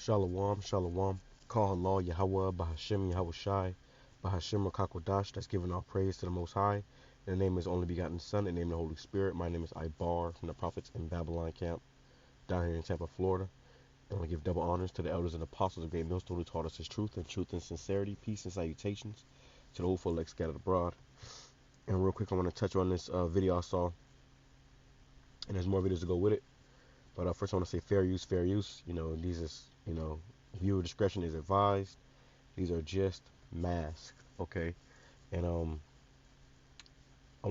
Shalom, shalom. Call HALAL, YAHAWAH, BAHASHAM, YAHAWASHI, BAHASHAM, QADASH. That's giving all praise to the Most High. In the name of His only begotten Son, in the name of the Holy Spirit. My name is Ibar from the Prophets in Babylon camp down here in Tampa, Florida. I want to give double honors to the elders and apostles of Great Millstone who taught us His truth and sincerity, peace and salutations to the hopeful elect scattered abroad. And real quick, I want to touch on this video I saw, and there's more videos to go with it. But first, I want to say fair use, fair use. These is, viewer discretion is advised. These are just masks, okay? And I want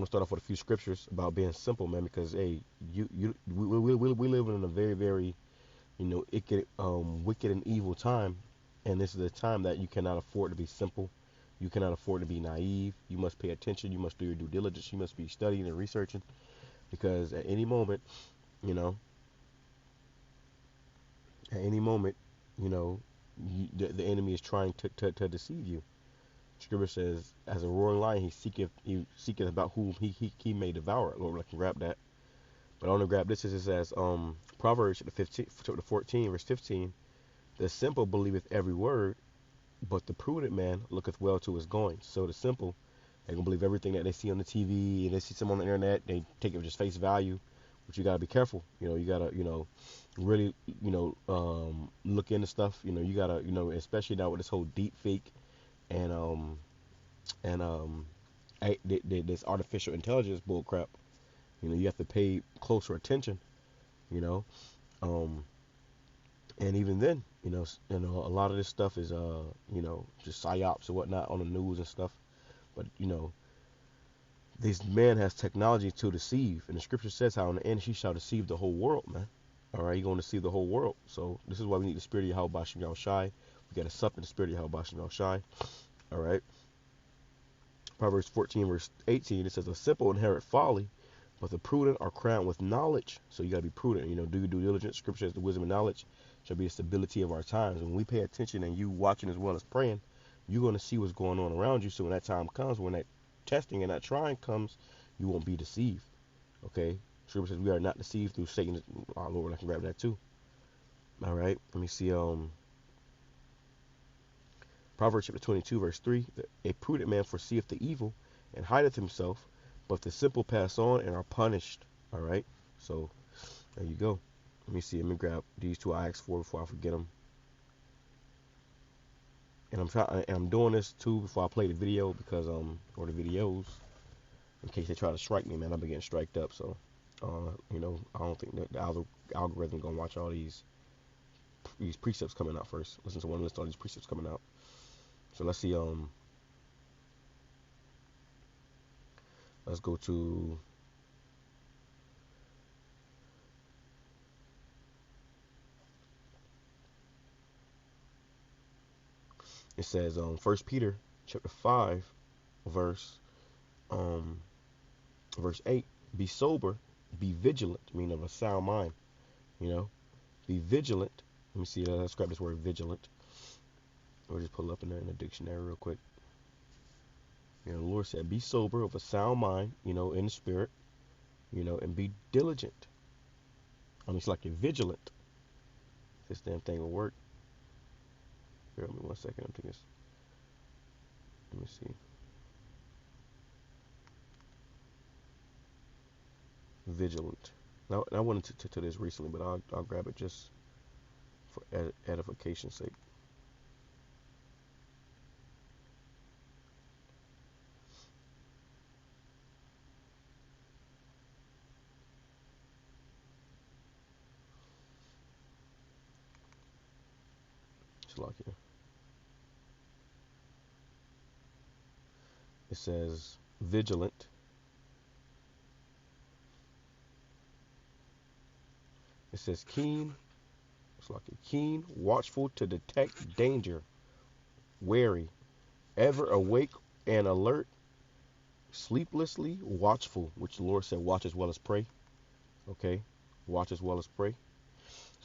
to start off with a few scriptures about being simple, man, because hey, we live in a very, very, wicked and evil time, and this is a time that you cannot afford to be simple. You cannot afford to be naive. You must pay attention. You must do your due diligence. You must be studying and researching, because at any moment, at any moment, the enemy is trying to deceive you. Scripture says, as a roaring lion, he seeketh about whom he may devour. Lord, I can grab that. But I want to grab this. It says, Proverbs chapter 14, verse 15. The simple believeth every word, but the prudent man looketh well to his goings. So the simple, they gonna believe everything that they see on the TV and they see some on the internet. They take it with just face value. But you gotta be careful. You gotta, really, look into stuff. You gotta, especially now with this whole deep fake and this artificial intelligence bull crap. You have to pay closer attention. Um, and even then, a lot of this stuff is just psyops and whatnot on the news and stuff. But this man has technology to deceive, and the scripture says how in the end he shall deceive the whole world, man. All right, he's going to deceive the whole world. So this is why we need the spirit of YAHAWASHI. We got to sup in the spirit of YAHAWASHI. All right. Proverbs 14, verse 18, it says, a simple inherit folly, but the prudent are crowned with knowledge. So you got to be prudent. Do your due diligence. Scripture says the wisdom and knowledge shall be the stability of our times. When we pay attention and you watching as well as praying, you're going to see what's going on around you. So when that time comes, when that testing and that trying comes, you won't be deceived. Okay? Scripture says we are not deceived through Satan. Oh, Lord, I can grab that too. All right. Let me see. Proverbs chapter 22, verse 3. A prudent man foreseeth the evil and hideth himself, but the simple pass on and are punished. All right. So there you go. Let me see. Let me grab these two I asked for before I forget them. And I'm doing this too before I play the video because or the videos, in case they try to strike me, man. I've been getting striked up, so I don't think that the algorithm gonna watch all these precepts coming out first. Listen to one list all these precepts coming out. So let's see. Let's go to. It says 1 Peter chapter 5 verse 8. Be sober, be vigilant, meaning of a sound mind. Be vigilant. Let me see. Let's grab this word vigilant. We'll just pull it up in the dictionary real quick. The Lord said, be sober, of a sound mind, in the spirit, and be diligent. It's like you're vigilant. This damn thing will work. Bear with me 1 second. I'm thinking this. Let me see. Vigilant. Now I went into this recently, but I'll grab it just for edification's sake. Here. It says vigilant. It says keen. It's like a keen, watchful to detect danger, wary, ever awake and alert, sleeplessly watchful, which the Lord said, watch as well as pray. Okay, watch as well as pray.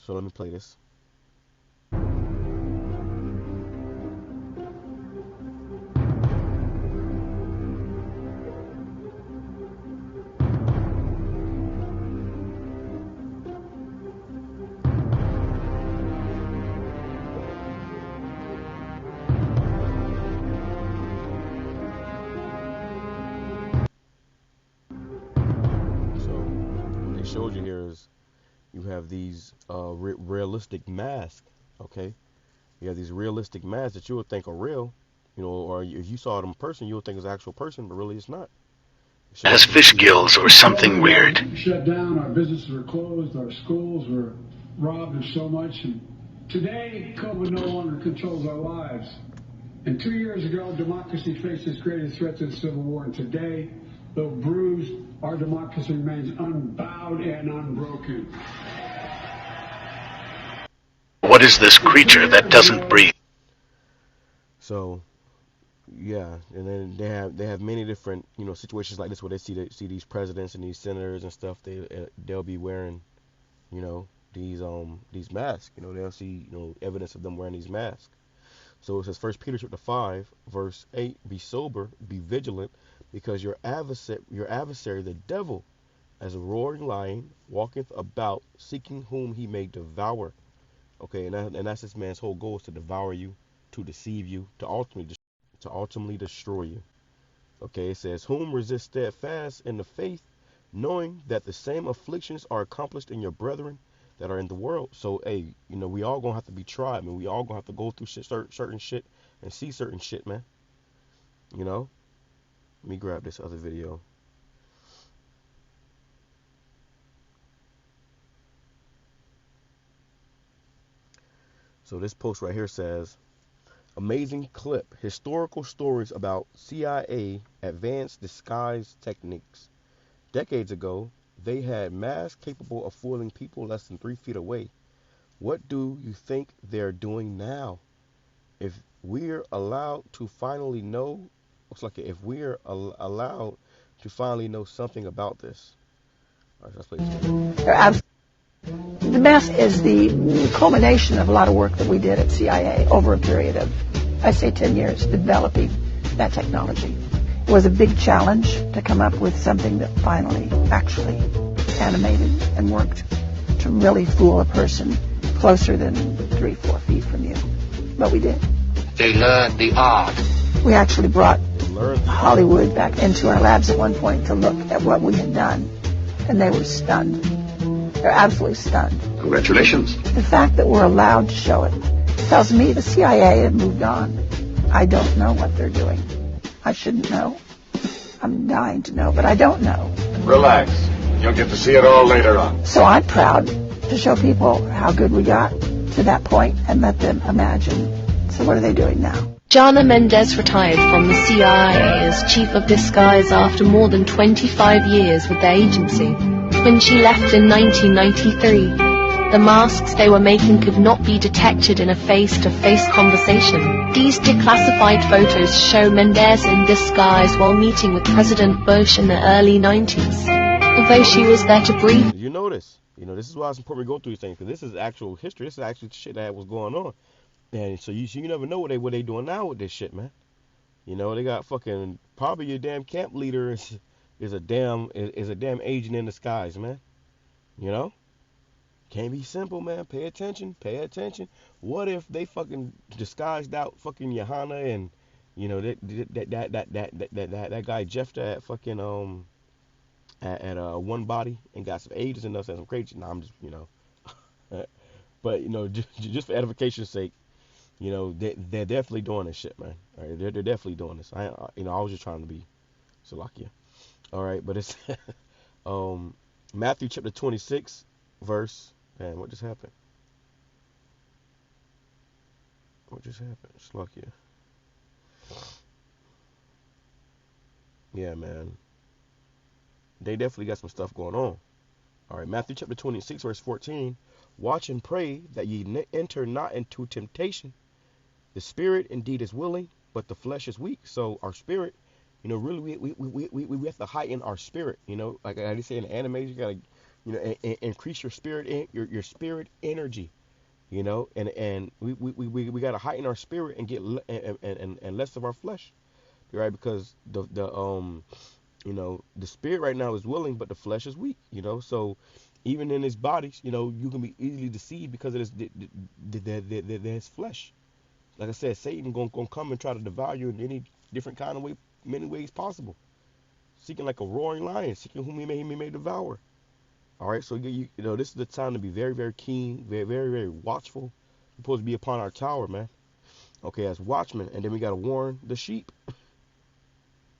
So let me play this. you have these realistic masks. Okay, you have these realistic masks that you would think are real, or if you saw them in person, you would think it's an actual person, but really it's not. Has fish gills or something weird. Shut down, our businesses were closed, our schools were robbed of so much. And today, COVID no longer controls our lives. And 2 years ago, democracy faced its greatest threat to the Civil War. And today, though bruised, our democracy remains unbowed and unbroken. What is this creature that doesn't breathe? So, yeah, and then they have many different situations like this where they see these presidents and these senators and stuff. They'll be wearing these masks. They'll see evidence of them wearing these masks. So it says 1 Peter chapter 5 verse 8, be sober, be vigilant, because your adversary the devil, as a roaring lion, walketh about seeking whom he may devour. Okay, and that's this man's whole goal, is to devour you, to deceive you, to ultimately destroy you. Okay, it says, whom resist steadfast in the faith, knowing that the same afflictions are accomplished in your brethren that are in the world. So, hey, we all gonna have to be tried, man. We all gonna have to go through certain shit and see certain shit, man. Let me grab this other video. So this post right here says, amazing clip, historical stories about CIA advanced disguise techniques. Decades ago, they had masks capable of fooling people less than 3 feet away. What do you think they're doing now? If we're allowed to finally know, if we're allowed to finally know something about this. All right, let's play this. The mask is the culmination of a lot of work that we did at CIA over a period of, I say 10 years, developing that technology. It was a big challenge to come up with something that finally actually animated and worked to really fool a person closer than 3-4 feet from you. But we did. They learned the art. We actually brought Hollywood back into our labs at one point to look at what we had done, and they were stunned. They're absolutely stunned. Congratulations. The fact that we're allowed to show it tells me the CIA had moved on. I don't know what they're doing. I shouldn't know. I'm dying to know, but I don't know. Relax. You'll get to see it all later on. So I'm proud to show people how good we got to that point and let them imagine. So what are they doing now? Jana Mendez retired from the CIA as chief of disguise after more than 25 years with the agency. When she left in 1993, the masks they were making could not be detected in a face-to-face conversation. These declassified photos show Mendez in disguise while meeting with President Bush in the early 90s. Although she was there to brief. You notice, this is why it's important to go through these things, because this is actual history. This is actually shit that was going on. And so you never know what they doing now with this shit, man. They got fucking, probably your damn camp leader is a damn agent in disguise, man. Can't be simple, man. Pay attention. What if they fucking disguised out fucking Johanna and that guy Jeff that fucking at One Body and got some agents and us and some crazy. Nah, I'm just but just for edification's sake, they're definitely doing this shit, man. All right, they're definitely doing this. I was just trying to be Salakia. All right, but it's Matthew chapter 26 verse. Man, what just happened? Salakia. Yeah, man. They definitely got some stuff going on. All right, Matthew chapter 26 verse 14. Watch and pray that ye enter not into temptation. The spirit indeed is willing, but the flesh is weak. So our spirit, really we have to heighten our spirit. Like I say in the anime, you gotta increase your spirit, your spirit energy. And we gotta heighten our spirit and get and less of our flesh, right? Because the spirit right now is willing, but the flesh is weak. So even in his bodies, you can be easily deceived because of this flesh. Like I said, Satan gonna come and try to devour you in any different kind of way, many ways possible. Seeking like a roaring lion, seeking whom he may devour. All right, so you know this is the time to be very, very keen, very, very, very watchful. We're supposed to be upon our tower, man. Okay, as watchmen, and then we gotta warn the sheep.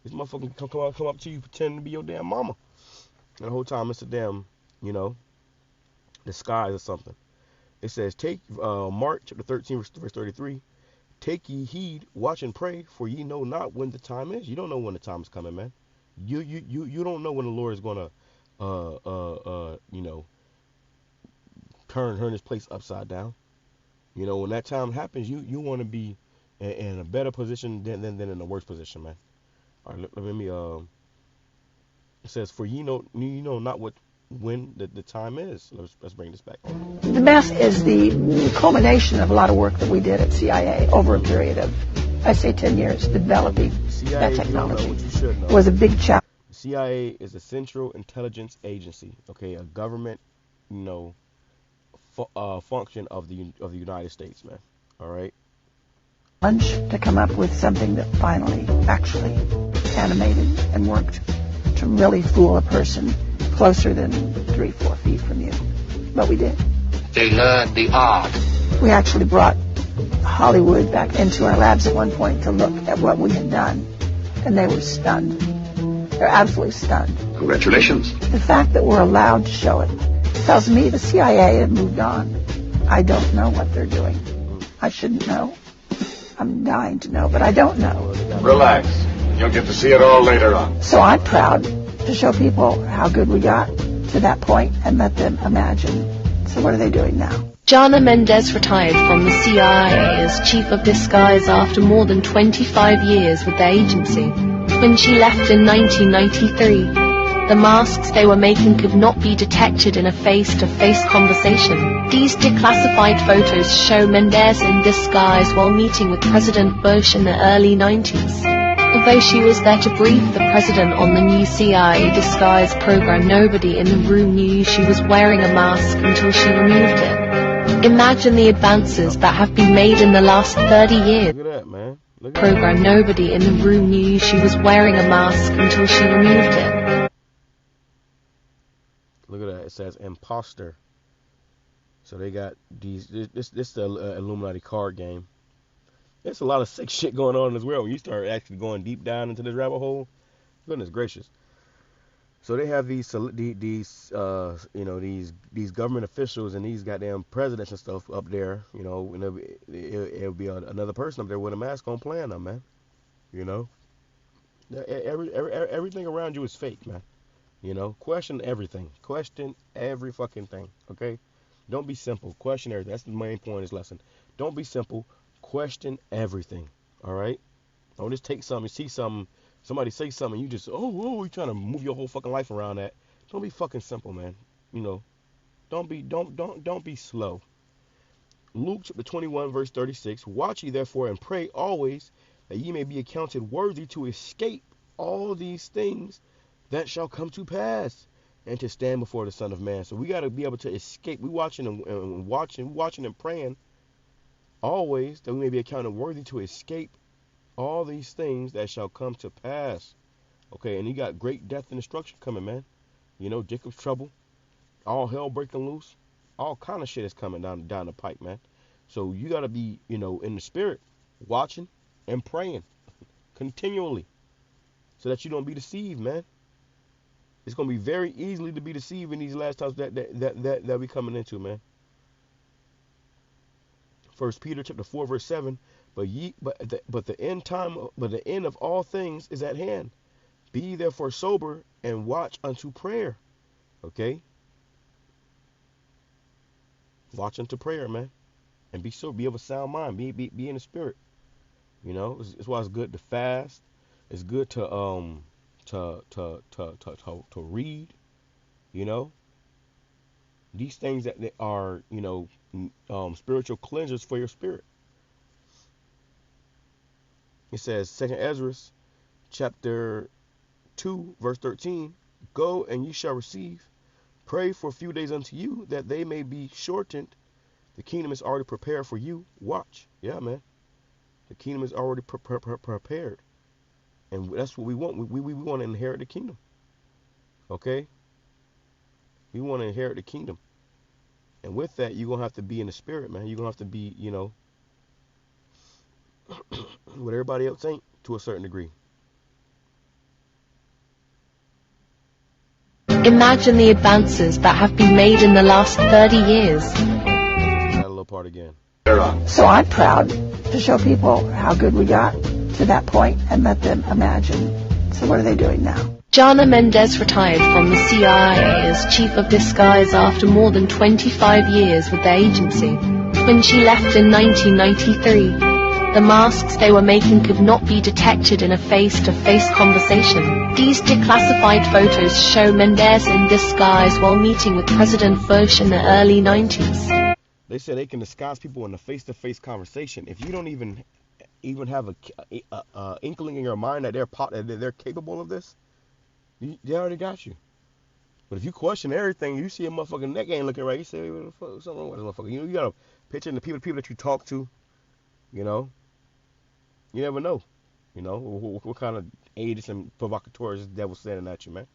This motherfucker come up to you pretending to be your damn mama, and the whole time it's a damn, you know, disguise or something. It says, take Mark chapter 13, verse 33. Take ye heed, watch and pray, for ye know not when the time is. You don't know when the time is coming, man. You don't know when the Lord is gonna you know, turn this place upside down. You know, when that time happens, you want to be in a better position than in a worse position, man. All right, let me it says, for you know not when the time is. Let's bring this back. The mess is the culmination of a lot of work that we did at CIA over a period of, I say, 10 years, developing CIA, that technology. You know what you should know. It was a big challenge. The CIA is a Central Intelligence Agency, okay, a government, you know, function of the United States, man. All right. To come up with something that finally actually animated and worked to really fool a person closer than 3-4 feet from you. But we did. They learn the art. We actually brought Hollywood back into our labs at one point to look at what we had done, and they were stunned. They're absolutely stunned. Congratulations. The fact that we're allowed to show it tells me the CIA had moved on. I don't know what they're doing. I shouldn't know. I'm dying to know, but I don't know. Relax. You'll get to see it all later on. So I'm proud to show people how good we got to that point and let them imagine. So what are they doing now? Jana Mendez retired from the CIA as Chief of Disguise after more than 25 years with the agency. When she left in 1993, the masks they were making could not be detected in a face-to-face conversation. These declassified photos show Mendez in disguise while meeting with President Bush in the early 90s. Although she was there to brief the president on the new CIA disguise program, nobody in the room knew she was wearing a mask until she removed it. Imagine the advances that have been made in the last 30 years. Look at that, man. Look at Program, nobody in the room knew she was wearing a mask until she removed it. Look at that. It says imposter. So they got these. This the Illuminati card game. There's a lot of sick shit going on as well. When you start actually going deep down into this rabbit hole, goodness gracious. So they have these you know, these government officials and these goddamn presidents and stuff up there. You know, and it'll be another person up there with a mask on playing them, man. You know, everything around you is fake, man. You know, question everything. Question every fucking thing. Okay, don't be simple. Question everything. That's the main point of this lesson. Don't be simple. Question everything. All right. Don't just take something, see something, somebody say something, you just you trying to move your whole fucking life around that. Don't be fucking simple, man. You know, don't be slow. Luke chapter 21 verse 36. Watch ye therefore and pray always that ye may be accounted worthy to escape all these things that shall come to pass and to stand before the Son of Man. So we got to be able to escape. We watching and praying always that we may be accounted worthy to escape all these things that shall come to pass. Okay, and you got great death and destruction coming, man. You know, Jacob's trouble, all hell breaking loose, all kind of shit is coming down the pipe, man. So you got to be, you know, in the spirit, watching and praying continually so that you don't be deceived, man. It's going to be very easily to be deceived in these last times that we coming into, man. 1 Peter chapter 4 verse 7. But the end of all things is at hand. Be ye therefore sober and watch unto prayer. Okay? Watch unto prayer, man. And be sober, be of a sound mind. Be in the spirit. You know, it's why it's good to fast. It's good to read. You know, these things that they are, you know, spiritual cleansers for your spirit. It says, 2 Ezra chapter 2 verse 13, go and ye shall receive. Pray for a few days unto you that they may be shortened. The kingdom is already prepared for you. Watch. Yeah, man. The kingdom is already prepared. And that's what we want. We want to inherit the kingdom. Okay? We want to inherit the kingdom. And with that, you're going to have to be in the spirit, man. You're going to have to be, what everybody else ain't to a certain degree. Imagine the advances that have been made in the last 30 years. That little part again. So I'm proud to show people how good we got to that point and let them imagine. So what are they doing now? Jana Mendez retired from the CIA as chief of disguise after more than 25 years with the agency. When she left in 1993, the masks they were making could not be detected in a face-to-face conversation. These declassified photos show Mendez in disguise while meeting with President Bush in the early 90s. They said they can disguise people in a face-to-face conversation. If you don't even have a inkling in your mind that they're capable of this, they already got you. But if you question everything, you see a motherfucking neck ain't looking right, you say, what the fuck, something wrong with this motherfucker. You got to picture the people that you talk to, you never know, what kind of aids and provocateurs this devil's sending at you, man.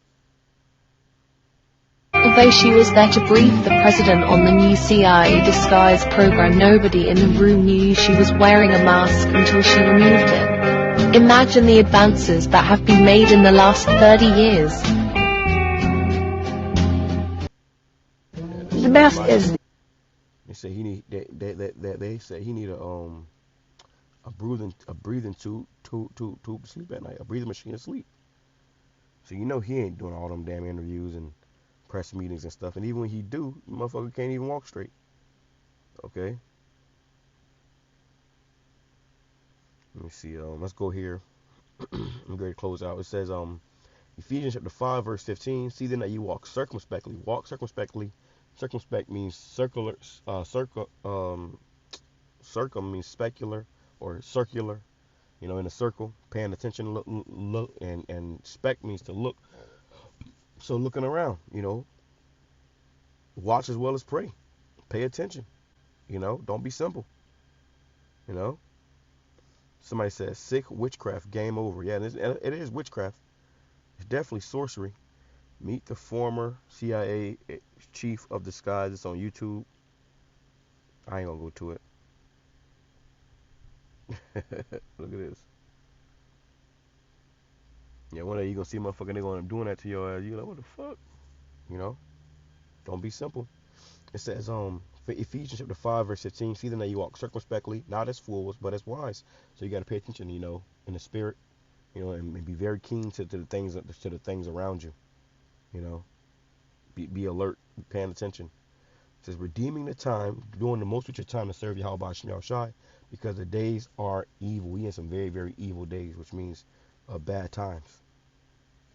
Although she was there to brief the president on the new CIA disguise program, nobody in the room knew she was wearing a mask until she removed it. Imagine the advances that have been made in the last 30 years. The best is. They say he need. They say he need a breathing tube to sleep at night, a breathing machine to sleep. So he ain't doing all them damn interviews and press meetings and stuff. And even when he do, the motherfucker can't even walk straight. Okay. Let me see. Let's go here. I'm going to close out. It says, Ephesians chapter 5, verse 15. See then that you walk circumspectly. Walk circumspectly. Circumspect means circular. Circum means specular or circular. In a circle. Paying attention. Look, and spec means to look. So looking around. Watch as well as pray. Pay attention. Don't be simple. Somebody says sick witchcraft, game over. Yeah, it is witchcraft. It's definitely sorcery. Meet the former CIA chief of disguise. It's on YouTube. I ain't gonna go to it. Look at this. Yeah, one day you gonna see a motherfucker, they gonna end up doing that to your ass. You like, what the fuck? Don't be simple. It says, Ephesians chapter 5, verse 15, see then that you walk circumspectly, not as fools, but as wise. So you got to pay attention, in the spirit, and be very keen to the things around you. Be alert, be paying attention. It says, redeeming the time, doing the most with your time to serve YAHAWAH YAHAWASHI, because the days are evil. We in some very, very evil days, which means bad times.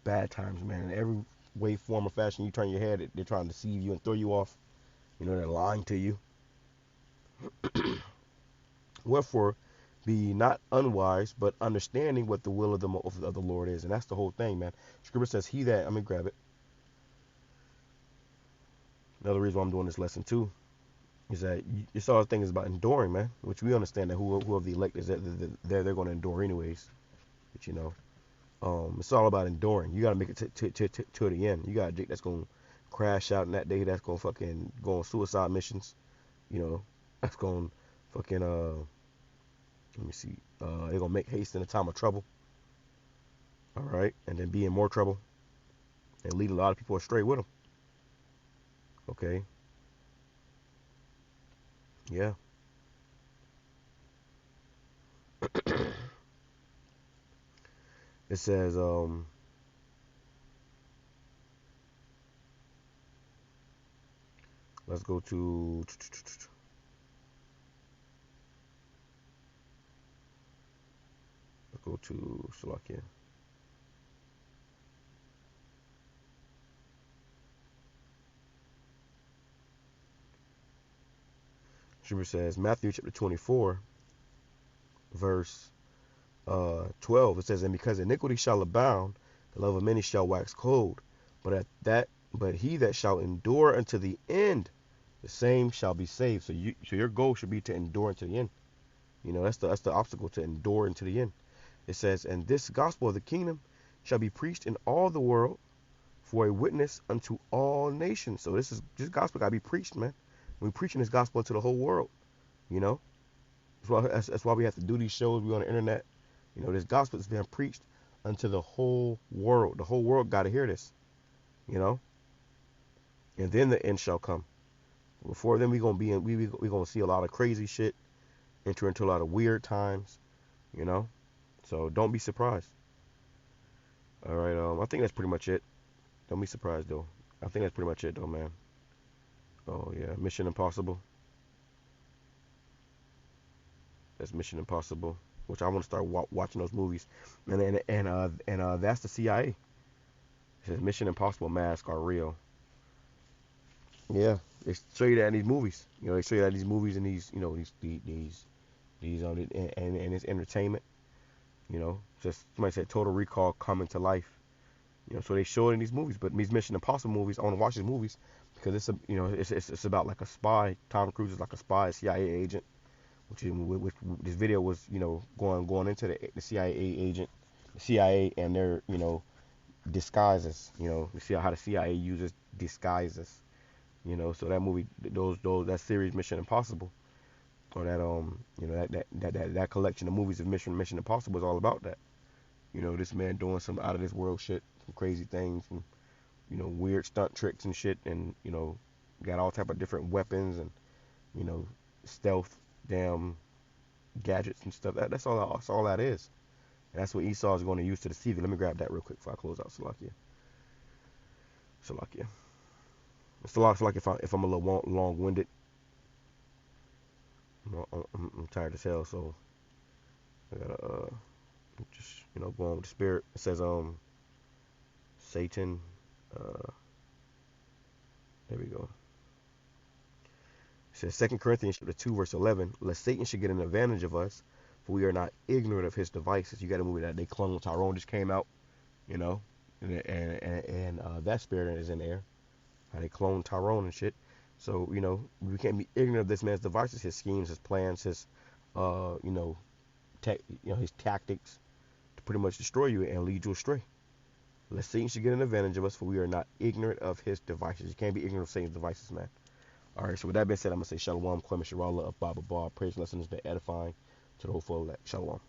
Bad times, man. In every way, form, or fashion you turn your head, they're trying to deceive you and throw you off. They're lying to you. Wherefore, be not unwise, but understanding what the will of the Lord is. And that's the whole thing, man. Scripture says, he that, let me grab it. Another reason why I'm doing this lesson too is that it's all the thing is about enduring, man. Which we understand that whoever the elect is, that they're going to endure anyways. But it's all about enduring. You got to make it to the end. You got a dick that's going to crash out in that day, that's going to fucking go on suicide missions. That's going to fucking, let me see, they're going to make haste in a time of trouble. All right. And then be in more trouble and lead a lot of people astray with them. Okay. Yeah. It says, let's go to Slovakia. Scripture says, Matthew chapter 24, verse 12. It says, and because iniquity shall abound, the love of many shall wax cold. But he that shall endure unto the end, the same shall be saved. So your goal should be to endure unto the end. That's the obstacle, to endure unto the end. It says, and this gospel of the kingdom shall be preached in all the world for a witness unto all nations. So this gospel gotta be preached, man. We're preaching this gospel to the whole world. You know, that's why we have to do these shows. We on the internet. You know, this gospel is being preached unto the whole world. The whole world got to hear this. You know, and then the end shall come. Before then, we gonna see a lot of crazy shit, enter into a lot of weird times. You know, so don't be surprised. All right, I think that's pretty much it. Don't be surprised though. I think that's pretty much it though, man. Oh yeah, Mission Impossible. That's Mission Impossible, which I want to start watching those movies. And that's the CIA. It says Mission Impossible masks are real. Yeah, they show you that in these movies. You know, they show you that in these movies and these, you know, these and it's entertainment. You know, just somebody said Total Recall coming to life. You know, so they show it in these movies. But these Mission Impossible movies, I want to watch these movies because it's about like a spy. Tom Cruise is like a spy, a CIA agent. Which this video was, you know, going into the CIA agent, the CIA and their, you know, disguises. You know, you see how the CIA uses disguises. You know, so that movie, that series Mission Impossible, or that you know, that collection of movies of Mission Impossible is all about that. You know, this man doing some out of this world shit, some crazy things, and you know, weird stunt tricks and shit, and you know, got all type of different weapons and you know, stealth, damn gadgets and stuff. That's all that is. And that's what Esau is going to use to deceive you. Let me grab that real quick before I close out. Salakia. It's a lot. I feel like if I'm a little long-winded, I'm tired as hell, so I gotta just, you know, go on with the spirit. It says Satan. There we go. It says 2 Corinthians 2 verse 11. Lest Satan should get an advantage of us, for we are not ignorant of his devices. You got a movie that they cloned Tyrone just came out, you know, and that spirit is in there. How they cloned Tyrone and shit. So, you know, we can't be ignorant of this man's devices, his schemes, his plans, his, you know, his tactics to pretty much destroy you and lead you astray. Lest Satan should get an advantage of us, for we are not ignorant of his devices. You can't be ignorant of Satan's devices, man. All right, so with that being said, I'm going to say Shalom, Kwame Sharala, Abba Bar. Praise and lessons been edifying to the whole full elect. Shalom.